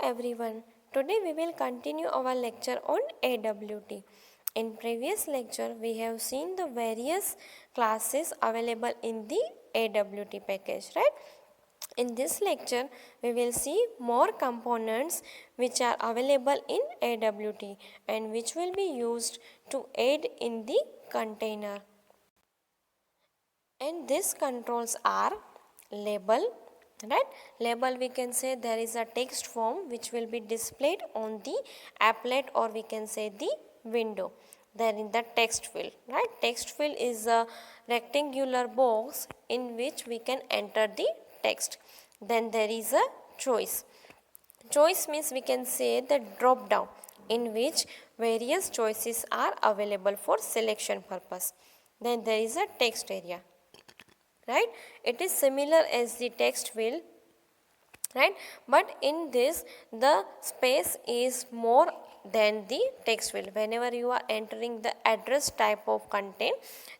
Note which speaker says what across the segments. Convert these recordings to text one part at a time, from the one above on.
Speaker 1: everyone. Today we will continue our lecture on AWT. In previous lecture we have seen the various classes available in the AWT package, right? In this lecture we will see more components which are available in AWT and which will be used to aid in the container. And these controls are label, right? Label, we can say there is a text form which will be displayed on the applet, or we can say the window. Then in the text field, right? Text field is a rectangular box in which we can enter the text. Then there is a choice. Choice means we can say the drop down in which various choices are available for selection purpose. Then there is a text area, right? It is similar as the text field, right? But in this the space is more than the text field. Whenever you are entering the address type of content,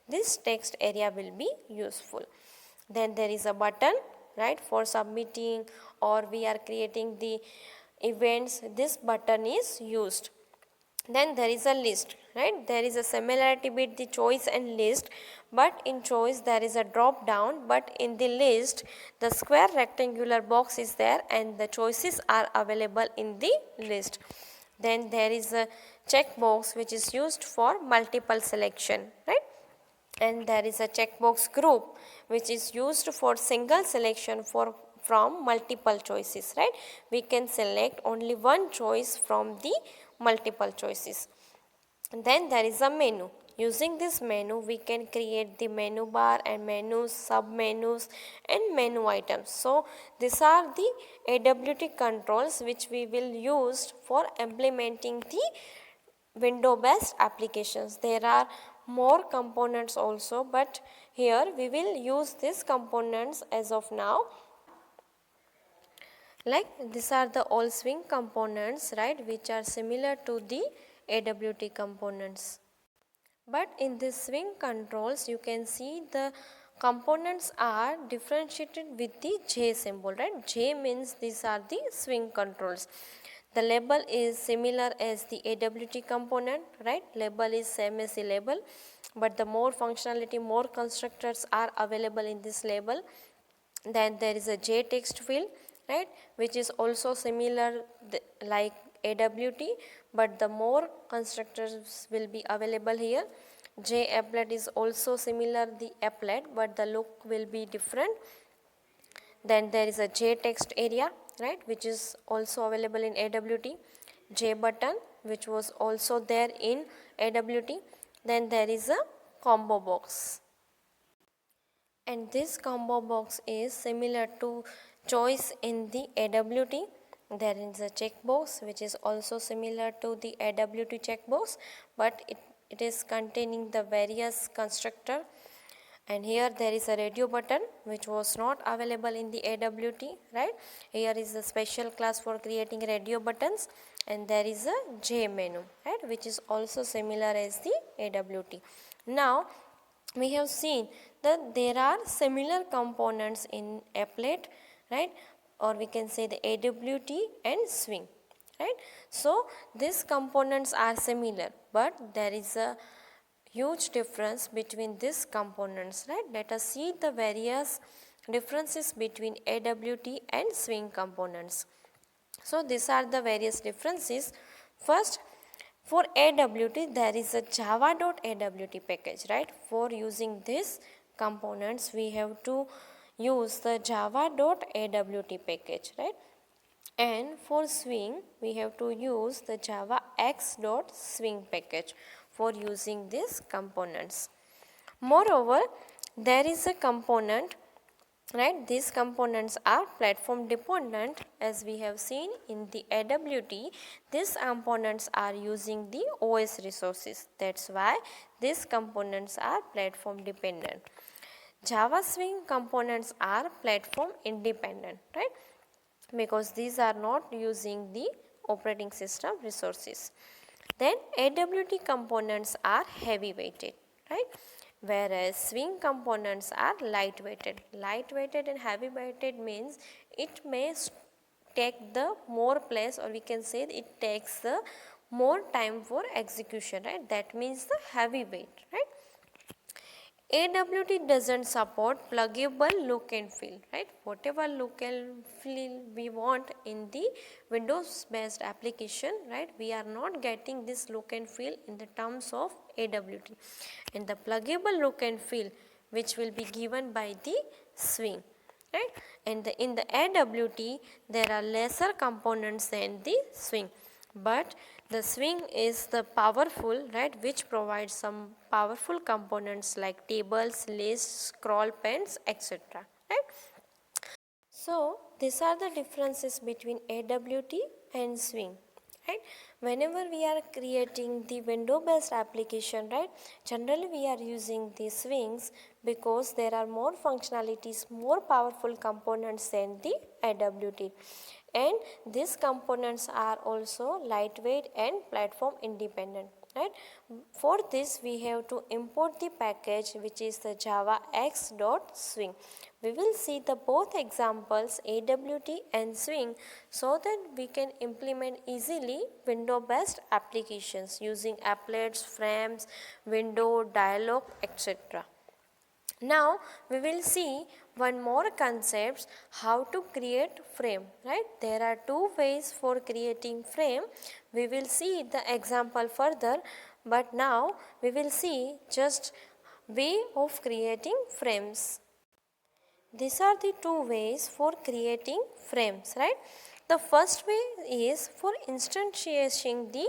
Speaker 1: this text area will be useful. Then there is a button, right, for submitting or we are creating the events. This button is used. Then there is a list, right? There is a similarity between the choice and list, but in choice there is a drop down, but in the list the square rectangular box is there and the choices are available in the list. Then there is a checkbox which is used for multiple selection, right? And there is a checkbox group which is used for single selection from multiple choices, right? We can select only one choice from the multiple choices. And then there is a menu. Using this menu we can create the menu bar and menus, sub menus and menu items. So these are the AWT controls which we will use for implementing the window based applications. There are more components also, but here we will use these components as of now. Like these are the all swing components, right, which are similar to the AWT components. But in this swing controls you can see the components are differentiated with the J symbol, right? J means these are the swing controls. The label is similar as the AWT component, right? Label is same as the label, but the more functionality, more constructors are available in this label. Then there is a J text field, right, which is also similar like AWT, but the more constructors will be available here. J applet is also similar the applet, but the look will be different. Then there is a J text area, right, which is also available in AWT. J button, which was also there in AWT. Then there is a combo box, and this combo box is similar to choice in the AWT. There is a checkbox which is also similar to the AWT checkbox, but it is containing the various constructor. And here there is a radio button which was not available in the AWT, right? Here is a special class for creating radio buttons, and there is a J menu, right, which is also similar as the AWT. Now we have seen that there are similar components in applet, right, or we can say the AWT and swing, right? So these components are similar, but there is a huge difference between these components, right? Let us see the various differences between AWT and swing components. So these are the various differences. First, for AWT there is a java.awt package, right? For using these components we have to use the java.awt package, right? And for swing we have to use the javax.swing package for using these components. Moreover, there is a component, right? These components are platform dependent, as we have seen in the AWT. These components are using the OS resources. That's why these components are platform dependent. Java swing components are platform independent, right? Because these are not using the operating system resources. Then AWT components are heavy weighted, right? Whereas swing components are light weighted. Light weighted and heavy weighted means it may take the more place, or we can say it takes the more time for execution, right? That means the heavy weight, right? AWT doesn't support pluggable look and feel, right? Whatever look and feel we want in the Windows based application, right? We are not getting this look and feel in the terms of AWT. And the pluggable look and feel which will be given by the swing, right? And in the AWT there are lesser components than the swing, but the swing is the powerful, right, which provides some powerful components like tables, lists, scroll pens, etc., right? So these are the differences between AWT and swing, right? Whenever we are creating the window based application, right, generally we are using the swings because there are more functionalities, more powerful components than the AWT, and these components are also lightweight and platform independent, right? For this we have to import the package which is the java x.swing. We will see the both examples AWT and swing so that we can implement easily window based applications using applets, frames, window, dialog, etc. Now we will see one more concepts, how to create frame, right? There are two ways for creating frame. We will see the example further, but now we will see just way of creating frames. These are the two ways for creating frames, right? The first way is for instantiating the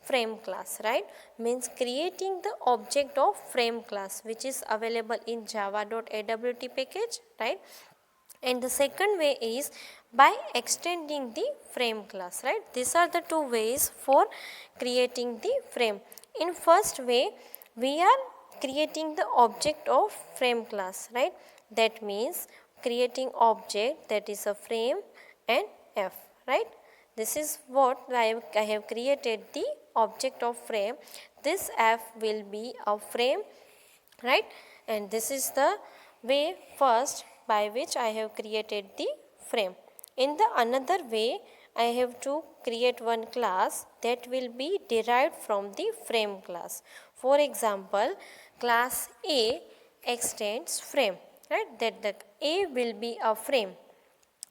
Speaker 1: frame class, right? Means creating the object of frame class which is available in java.awt package, right? And the second way is by extending the frame class, right? These are the two ways for creating the frame. In first way, we are creating the object of frame class, right? That means creating object that is a frame and f, right? This is what I have created the object of frame. This f will be a frame, right? And this is the way first by which I have created the frame. In the another way, I have to create one class that will be derived from the frame class. For example, class A extends frame, right? That the A will be a frame.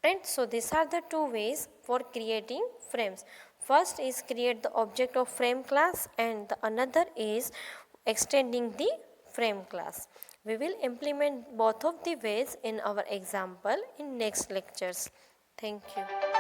Speaker 1: And so these are the two ways for creating frames. First is create the object of frame class, and the another is extending the frame class. We will implement both of the ways in our example in next lectures. Thank you.